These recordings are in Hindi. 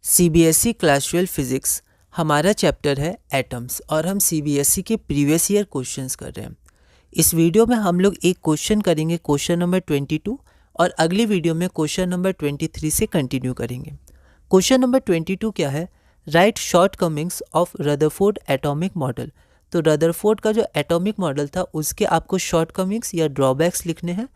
सीबीएसई क्लास 12 फिज़िक्स हमारा चैप्टर है एटम्स और हम सीबीएसई के प्रीवियस ईयर क्वेश्चंस कर रहे हैं। इस वीडियो में हम लोग एक क्वेश्चन करेंगे, क्वेश्चन नंबर 22, और अगली वीडियो में क्वेश्चन नंबर 23 से कंटिन्यू करेंगे। क्वेश्चन नंबर 22 क्या है? Right shortcomings of Rutherford atomic model. तो रदरफोर्ड का जो एटॉमिक मॉडल था उसके आपको शॉर्टकमिंग्स या ड्रॉबैक्स लिखने हैं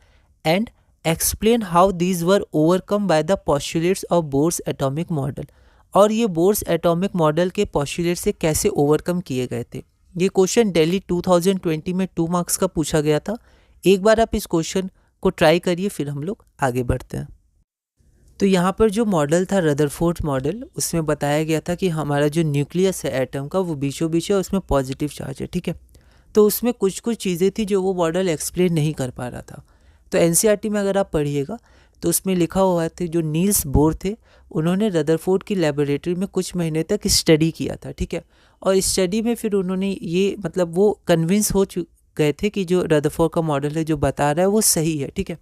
and explain how these were overcome by the postulates of Bohr's atomic model. और ये बोर्स एटॉमिक मॉडल के पोस्टुलेट से कैसे ओवरकम किए गए थे। ये क्वेश्चन दिल्ली 2020 में 2 मार्क्स का पूछा गया था। एक बार आप इस क्वेश्चन को ट्राई करिए, फिर हम लोग आगे बढ़ते हैं। तो यहाँ पर जो मॉडल था रदरफोर्ड मॉडल, उसमें बताया गया था कि हमारा जो न्यूक्लियस है एटम का वो बीचों बीच है, उसमें पॉजिटिव चार्ज है, ठीक है। तो उसमें कुछ कुछ चीज़ें थी जो वो मॉडल एक्सप्लेन नहीं कर पा रहा था। तो एनसीईआरटी में अगर आप पढ़िएगा तो उसमें लिखा हुआ था जो नील्स बोर थे उन्होंने रदरफोर्ड की लेबोरेटरी में कुछ महीने तक स्टडी किया था, ठीक है। और स्टडी में फिर उन्होंने ये वो कन्विंस हो गए थे कि जो रदरफोर्ड का मॉडल है जो बता रहा है वो सही है, ठीक है।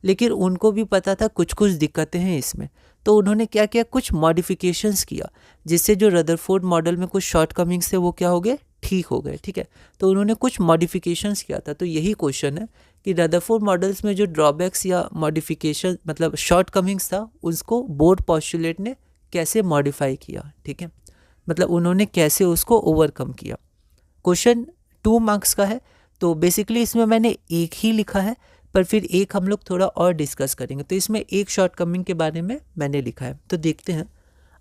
लेकिन उनको भी पता था कुछ कुछ दिक्कतें हैं इसमें, तो उन्होंने क्या किया, कुछ मॉडिफिकेशंस किया जिससे जो रदरफोर्ड मॉडल में कुछ शॉर्टकमिंग्स थे वो क्या हो गए, ठीक हो गए, ठीक है। तो उन्होंने कुछ मॉडिफिकेशंस किया था। तो यही क्वेश्चन है कि रदरफोर्ड मॉडल्स में जो ड्रॉबैक्स या मॉडिफिकेशन शॉर्टकमिंग्स था उसको बोर्ड पोस्टुलेट ने कैसे मॉडिफाई किया, ठीक है, उन्होंने कैसे उसको ओवरकम किया। क्वेश्चन 2 मार्क्स का है, तो बेसिकली इसमें मैंने एक ही लिखा है, पर फिर एक हम लोग थोड़ा और डिस्कस करेंगे। तो इसमें एक शॉर्टकमिंग के बारे में मैंने लिखा है, तो देखते हैं।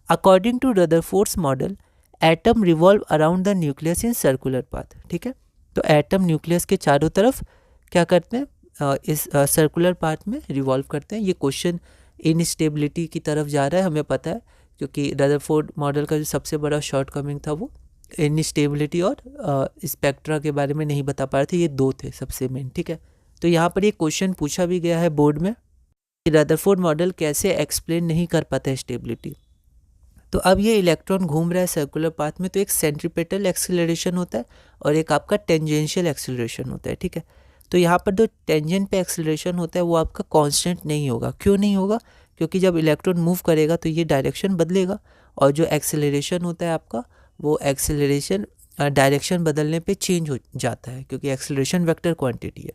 According to Rutherford's model atom revolve around the nucleus in circular path, ठीक है। तो एटम न्यूक्लियस के चारों तरफ क्या करते हैं, इस सर्कुलर पाथ में रिवॉल्व करते हैं। ये क्वेश्चन इनस्टेबिलिटी की तरफ जा रहा है, हमें पता है, क्योंकि रदरफोर्ड मॉडल का जो सबसे बड़ा शॉर्टकमिंग था वो इनस्टेबिलिटी और स्पेक्ट्रा के बारे में नहीं बता पा रहे थे। ये दो थे सबसे मेन, ठीक है। तो यहाँ पर ये क्वेश्चन पूछा भी गया है बोर्ड में कि रदरफोर्ड मॉडल कैसे एक्सप्लेन नहीं कर पाता है स्टेबिलिटी। तो अब ये इलेक्ट्रॉन घूम रहा है सर्कुलर पाथ में, तो एक सेंट्रीपेटल एक्सीलरेशन होता है और एक आपका टेंजेंशियल एक्सीलरेशन होता है, ठीक है। तो यहाँ पर जो टेंजेंट पे एक्सीलरेशन होता है वो आपका कांस्टेंट नहीं होगा। क्यों नहीं होगा? क्योंकि जब इलेक्ट्रॉन मूव करेगा तो ये डायरेक्शन बदलेगा, और जो एक्सीलरेशन होता है आपका वो एक्सीलरेशन डायरेक्शन बदलने पे चेंज हो जाता है, क्योंकि एक्सीलरेशन वेक्टर क्वांटिटी है।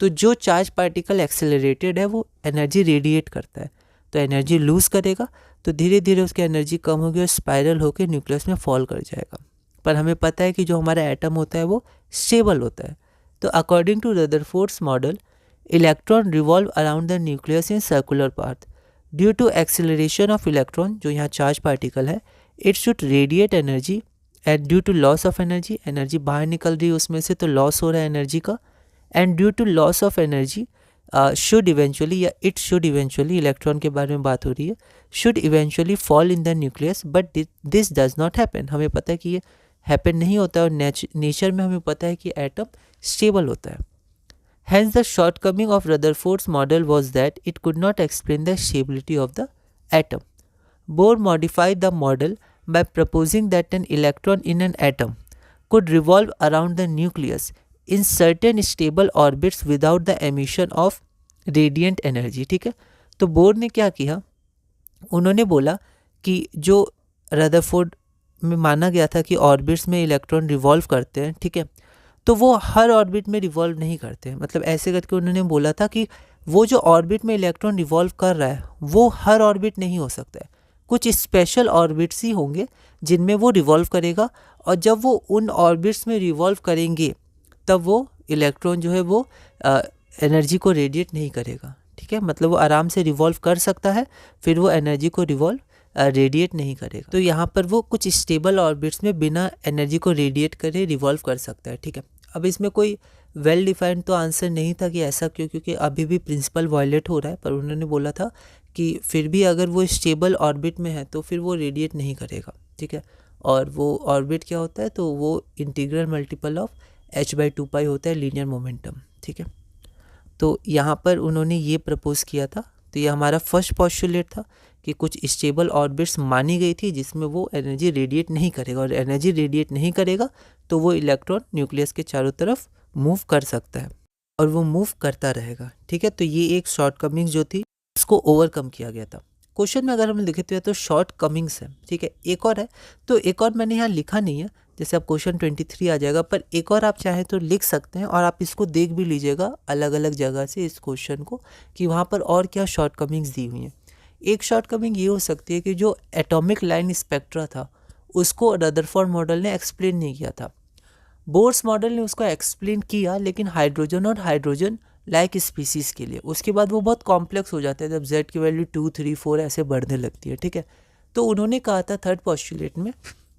तो जो चार्ज पार्टिकल एक्सेलरेटेड है वो एनर्जी रेडिएट करता है, तो एनर्जी लूज़ करेगा, तो धीरे धीरे उसकी एनर्जी कम होगी और स्पाइरल होकर न्यूक्लियस में फॉल कर जाएगा। पर हमें पता है कि जो हमारा एटम होता है वो स्टेबल होता है। तो according to Rutherford's model electron revolve around the nucleus in circular path due to acceleration of electron, जो यहाँ चार्ज पार्टिकल है, it should radiate energy and due to loss of energy, energy बाहर निकल रही है उसमें से, तो लॉस हो रहा है एनर्जी का, and due to loss of energy should eventually या इट शुड इवेंचुअली, इलेक्ट्रॉन के बारे में बात हो रही है, should eventually fall in the nucleus, but this does not happen. हमें पता है कि ये हैपन नहीं होता है, और नेचर में हमें पता है कि एटम स्टेबल होता है। Hence the shortcoming of Rutherford's model was that it could not explain the stability of the atom. Bohr modified the model by proposing that an electron in an atom could revolve around the nucleus in certain stable orbits without the emission of radiant energy, ठीक है। तो बोर ने क्या किया, उन्होंने बोला कि जो रदरफोर्ड में माना गया था कि ऑर्बिट्स में इलेक्ट्रॉन रिवॉल्व करते हैं, ठीक है, तो वो हर ऑर्बिट में रिवॉल्व नहीं करते हैं। ऐसे करके उन्होंने बोला था कि वो जो ऑर्बिट में इलेक्ट्रॉन रिवॉल्व कर रहा है वो हर ऑर्बिट नहीं हो सकता है, कुछ स्पेशल ऑर्बिट्स ही होंगे जिनमें वो रिवॉल्व करेगा, और जब वो उन ऑर्बिट्स में रिवॉल्व करेंगे तब वो इलेक्ट्रॉन जो है वो एनर्जी को रेडिएट नहीं करेगा, ठीक है। वो आराम से रिवॉल्व कर सकता है, फिर वो एनर्जी को रेडिएट नहीं करेगा। तो यहाँ पर वो कुछ स्टेबल ऑर्बिट्स में बिना एनर्जी को रेडिएट करे रिवॉल्व कर सकता है, ठीक है। अब इसमें कोई वेल डिफाइंड तो आंसर नहीं था कि ऐसा क्यों, क्योंकि अभी भी प्रिंसिपल वायलेट हो रहा है, पर उन्होंने बोला था कि फिर भी अगर वो स्टेबल ऑर्बिट में है तो फिर वो रेडिएट नहीं करेगा, ठीक है। और वो ऑर्बिट क्या होता है, तो वो इंटीग्रल मल्टीपल ऑफ h/2π होता है, लीनियर मोमेंटम, ठीक है। तो यहाँ पर उन्होंने ये प्रपोज किया था। तो ये हमारा फर्स्ट पोस्टुलेट था कि कुछ स्टेबल ऑर्बिट्स मानी गई थी जिसमें वो एनर्जी रेडिएट नहीं करेगा, और एनर्जी रेडिएट नहीं करेगा तो वो इलेक्ट्रॉन न्यूक्लियस के चारों तरफ मूव कर सकता है और वो मूव करता रहेगा, ठीक है। तो ये एक शॉर्टकमिंग जो थी उसको ओवरकम किया गया था। क्वेश्चन में अगर हम लिखते हैं तो शॉर्ट कमिंग्स है, ठीक है। एक और है, तो एक और मैंने यहाँ लिखा नहीं है, जैसे अब क्वेश्चन 23 आ जाएगा, पर एक और आप चाहें तो लिख सकते हैं और आप इसको देख भी लीजिएगा अलग अलग जगह से इस क्वेश्चन को कि वहाँ पर और क्या शॉर्ट कमिंग्स दी हुई हैं। एक शॉर्ट कमिंग ये हो सकती है कि जो एटॉमिक लाइन स्पेक्ट्रा था उसको रदरफोर्ड मॉडल ने एक्सप्लेन नहीं किया था। बोर्स मॉडल ने उसको एक्सप्लेन किया, लेकिन हाइड्रोजन और हाइड्रोजन लाइक स्पीसीज़ के लिए। उसके बाद वो बहुत कॉम्प्लेक्स हो जाता है जब Z की वैल्यू 2, 3, 4 ऐसे बढ़ने लगती है, ठीक है। तो उन्होंने कहा था थर्ड पोस्टुलेट में,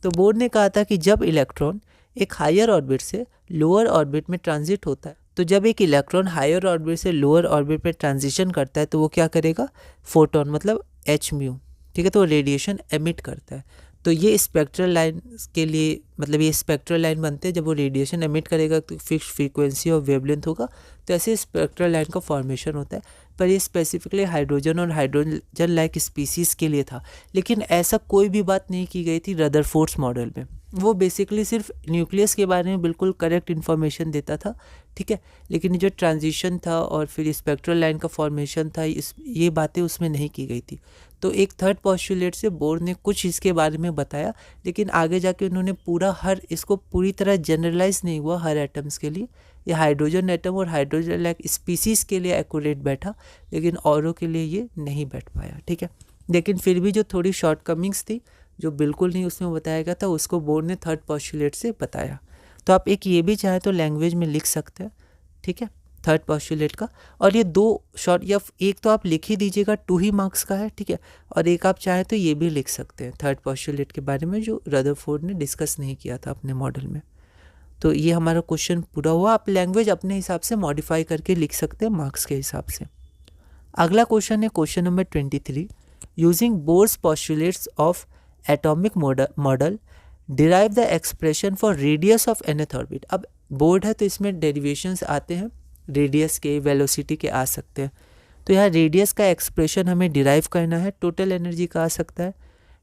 तो बोर्ड ने कहा था कि जब इलेक्ट्रॉन एक हायर ऑर्बिट से लोअर ऑर्बिट में ट्रांजिट होता है, तो जब एक इलेक्ट्रॉन हायर ऑर्बिट से लोअर ऑर्बिट में ट्रांजिशन करता है तो वो क्या करेगा, फोटोन मतलब hν, ठीक है, तो रेडिएशन एमिट करता है। तो ये स्पेक्ट्रल लाइन के लिए, मतलब ये स्पेक्ट्रल लाइन बनते हैं जब वो रेडिएशन एमिट करेगा तो फिक्स फ्रीक्वेंसी और वेवलेंथ होगा, तो ऐसे स्पेक्ट्रल लाइन का फॉर्मेशन होता है। पर ये स्पेसिफिकली हाइड्रोजन और हाइड्रोजन लाइक स्पीसीज़ के लिए था, लेकिन ऐसा कोई भी बात नहीं की गई थी रदरफोर्ड मॉडल में। वो बेसिकली सिर्फ न्यूक्लियस के बारे में बिल्कुल करेक्ट इन्फॉर्मेशन देता था, ठीक है, लेकिन जो ट्रांजिशन था और फिर स्पेक्ट्रल लाइन का फॉर्मेशन था, ये बातें उसमें नहीं की गई थी। तो एक थर्ड पोस्टुलेट से बोर्ड ने कुछ इसके बारे में बताया, लेकिन आगे जाके उन्होंने इसको पूरी तरह जनरलाइज नहीं हुआ हर एटम्स के लिए। ये हाइड्रोजन एटम और हाइड्रोजन लाइक स्पीसीज़ के लिए एक्यूरेट बैठा, लेकिन औरों के लिए ये नहीं बैठ पाया, ठीक है। लेकिन फिर भी जो थोड़ी शॉर्ट कमिंग्स थी जो बिल्कुल नहीं उसमें बताया गया था, उसको बोर्ड ने थर्ड पोस्टुलेट से बताया। तो आप एक ये भी चाहे तो लैंग्वेज में लिख सकते हैं, ठीक है, थर्ड पोस्टुलेट का। और ये दो शॉर्ट, या एक तो आप लिख ही दीजिएगा 2 ही मार्क्स का है, ठीक है, और एक आप चाहें तो ये भी लिख सकते हैं थर्ड पोस्टुलेट के बारे में जो रदरफोर्ड ने डिस्कस नहीं किया था अपने मॉडल में। तो ये हमारा क्वेश्चन पूरा हुआ। आप लैंग्वेज अपने हिसाब से मॉडिफाई करके लिख सकते हैं मार्क्स के हिसाब से। अगला क्वेश्चन है question number 23, using Bohr's postulates of atomic model derive the expression for radius of nth orbit. अब बोर्ड है तो इसमें डेरिवेशंस आते हैं, रेडियस के, वेलोसिटी के आ सकते हैं। तो यहाँ रेडियस का एक्सप्रेशन हमें डिराइव करना है, टोटल एनर्जी का आ सकता है।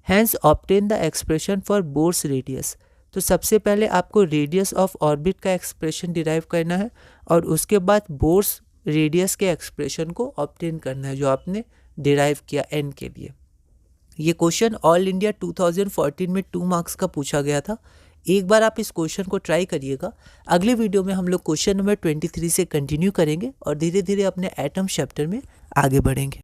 Hence obtain the expression for Bohr's radius. तो सबसे पहले आपको रेडियस ऑफ ऑर्बिट का एक्सप्रेशन डिराइव करना है और उसके बाद बोर्स रेडियस के एक्सप्रेशन को ऑब्टेन करना है जो आपने डिराइव किया n के लिए। ये क्वेश्चन ऑल इंडिया 2014 में 2 मार्क्स का पूछा गया था। एक बार आप इस क्वेश्चन को ट्राई करिएगा। अगले वीडियो में हम लोग क्वेश्चन नंबर 23 से कंटिन्यू करेंगे और धीरे धीरे अपने एटम चैप्टर में आगे बढ़ेंगे।